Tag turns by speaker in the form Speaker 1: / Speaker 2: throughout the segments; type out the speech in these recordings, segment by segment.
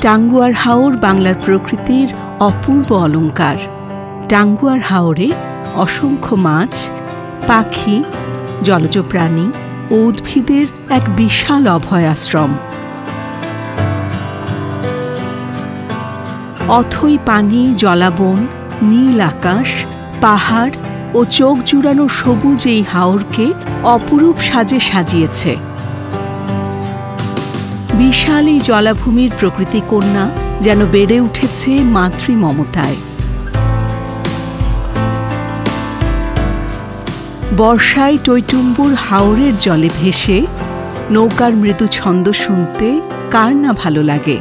Speaker 1: টাঙ্গুয়ার হাওর বাংলার প্রকৃতির অপূর্ব অলঙ্কার। টাঙ্গুয়ার হাওরে অসংখ্য মাছ, পাখি, জলজ প্রাণী ও উদ্ভিদের এক বিশাল অভয় আশ্রম। অথই পানি, জলাবন, নীল আকাশ, পাহাড় ও চোখ জুড়ানো সবুজ এই হাওরকে অপরূপ সাজে সাজিয়েছে। বিশাল এই জলাভূমির প্রকৃতি কন্যা যেন বেড়ে উঠেছে মাতৃ মমতায়। বর্ষায় টইটুম্বুর হাওরের জলে ভেসে নৌকার মৃদু ছন্দ শুনতে কার না ভালো লাগে।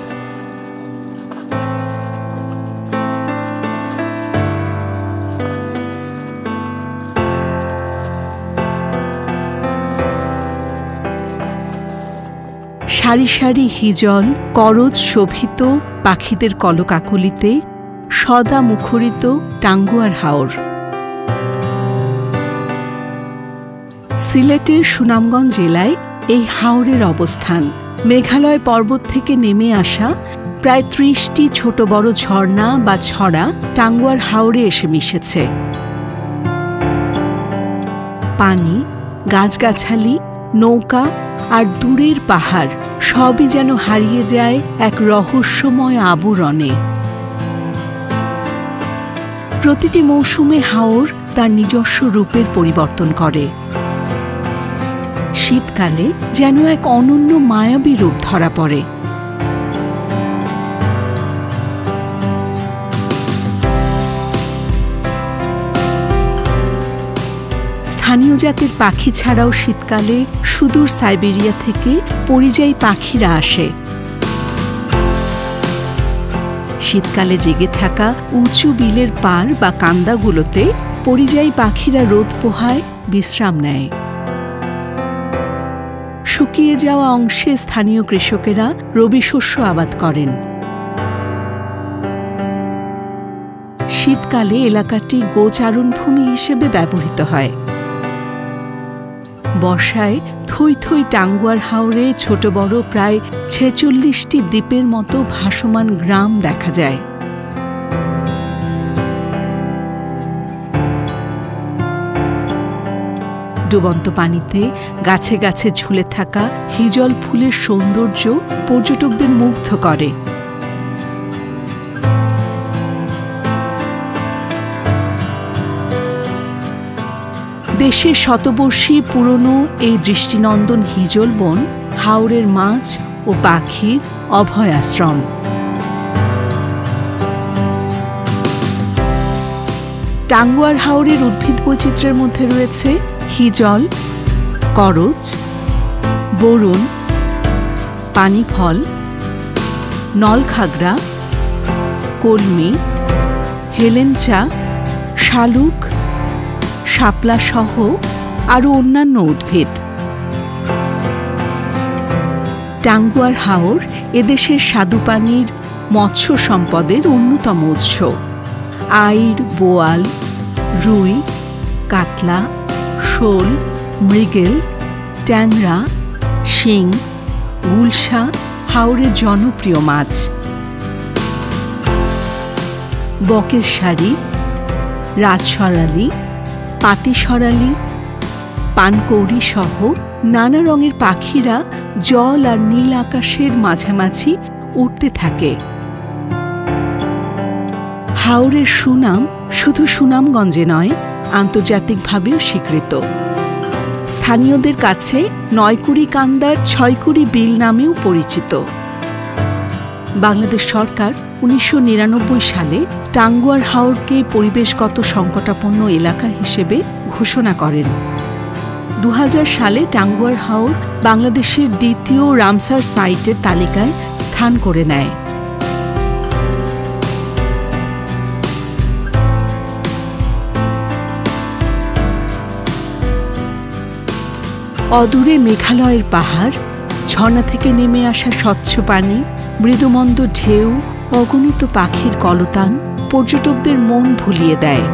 Speaker 1: সারি সারি হিজল, করজ শোভিত পাখিদের কলকাকলিতে সদা মুখরিত টাঙ্গুয়ার হাওর। সিলেটের সুনামগঞ্জ জেলায় এই হাওরের অবস্থান। মেঘালয় পর্বত থেকে নেমে আসা প্রায় ৩০টি ছোট বড় ঝর্ণা বা ছড়া টাঙ্গুয়ার হাওরে এসে মিশেছে। পানি, গাছগাছালি, নৌকা আর দূরের পাহাড় সবই যেন হারিয়ে যায় এক রহস্যময় আবরণে। প্রতিটি মৌসুমে হাওর তার নিজস্ব রূপের পরিবর্তন করে। শীতকালে যেন এক অনন্য মায়াবী রূপ ধরা পড়ে। স্থানীয় জাতের পাখি ছাড়াও শীতকালে সুদূর সাইবেরিয়া থেকে পরিযায়ী পাখিরা আসে। শীতকালে জেগে থাকা উঁচু বিলের পাড় বা কান্দাগুলোতে পরিযায়ী পাখিরা রোদ পোহায়, বিশ্রাম নেয়। শুকিয়ে যাওয়া অংশে স্থানীয় কৃষকেরা রবি শস্য আবাদ করেন। শীতকালে এলাকাটি গোচারণভূমি হিসেবে ব্যবহৃত হয়। বর্ষায় থই থই টাঙ্গুয়ার হাওরে ছোট বড় প্রায় ৪৬টি দ্বীপের মতো ভাসমান গ্রাম দেখা যায়। ডুবন্ত পানিতে গাছে গাছে ঝুলে থাকা হিজল ফুলের সৌন্দর্য পর্যটকদের মুগ্ধ করে। দেশের শতবর্ষী পুরনো এই দৃষ্টিনন্দন হিজল বন হাওরের মাছ ও পাখির অভয় আশ্রম। টাঙ্গুয়ার হাওরের উদ্ভিদ বৈচিত্র্যের মধ্যে রয়েছে হিজল, করজ, বরুণ, পানিফল, নলখাগড়া, কলমি, হেলেঞ্চা, শালুক, শাপলা সহ আরও অন্যান্য উদ্ভিদ। টাঙ্গুয়ার হাওর এদেশের স্বাদুপানির মৎস্য সম্পদের অন্যতম উৎস। আইড়, বোয়াল, রুই, কাতলা, শোল, মৃগেল, ট্যাংরা, শিং, গুলশা হাওরের জনপ্রিয় মাছ। বকের শাড়ি, রাজসরালি, পাতিসরালি, পানকৌড়ি সহ নানা রঙের পাখিরা জল আর নীল আকাশের মাঝামাঝি উড়তে থাকে। হাওরের সুনাম শুধু সুনামগঞ্জে নয়, আন্তর্জাতিকভাবেও স্বীকৃত। স্থানীয়দের কাছে নয়কুড়ি কান্দার ছয়কুড়ি বিল নামেও পরিচিত। বাংলাদেশ সরকার ১৯৯৯ সালে টাঙ্গুয়ার হাওরকে পরিবেশগত সংকটাপন্ন এলাকা হিসেবে ঘোষণা করেন। ২০০০ সালে টাঙ্গুয়ার হাওর বাংলাদেশের দ্বিতীয় রামসার সাইটের তালিকায় স্থান করে নেয়। অদূরে মেঘালয়ের পাহাড়, ঝর্ণা থেকে নেমে আসা স্বচ্ছ পানি, মৃদুমন্দ ঢেউ, অগণিত পাখির কলতান পর্যটকদের মন ভুলিয়ে দেয়।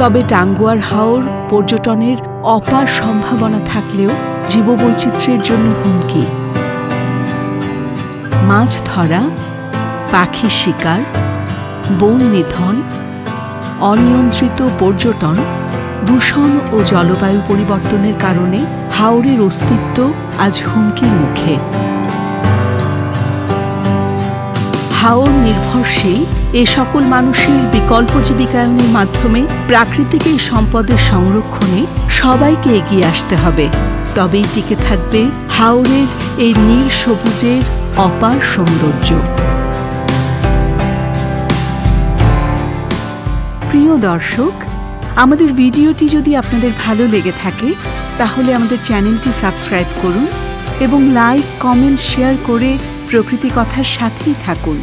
Speaker 1: তবে টাঙ্গুয়ার হাওর পর্যটনের অপার সম্ভাবনা থাকলেও জীববৈচিত্র্যের জন্য হুমকি। মাছ ধরা, পাখি শিকার, বন নিধন, অনিয়ন্ত্রিত পর্যটন, দূষণ ও জলবায়ু পরিবর্তনের কারণে হাওরের অস্তিত্ব আজ হুমকির মুখে। হাওর নির্ভরশীল এ সকল মানুষের বিকল্প জীবিকায়নের মাধ্যমে প্রাকৃতিক এই সম্পদের সংরক্ষণে সবাইকে এগিয়ে আসতে হবে। তবেই টিকে থাকবে হাওরের এই নীল সবুজের অপার সৌন্দর্য। প্রিয় দর্শক, আমাদের ভিডিওটি যদি আপনাদের ভালো লেগে থাকে তাহলে আমাদের চ্যানেলটি সাবস্ক্রাইব করুন এবং লাইক, কমেন্ট, শেয়ার করে প্রকৃতি কথার সাথেই থাকুন।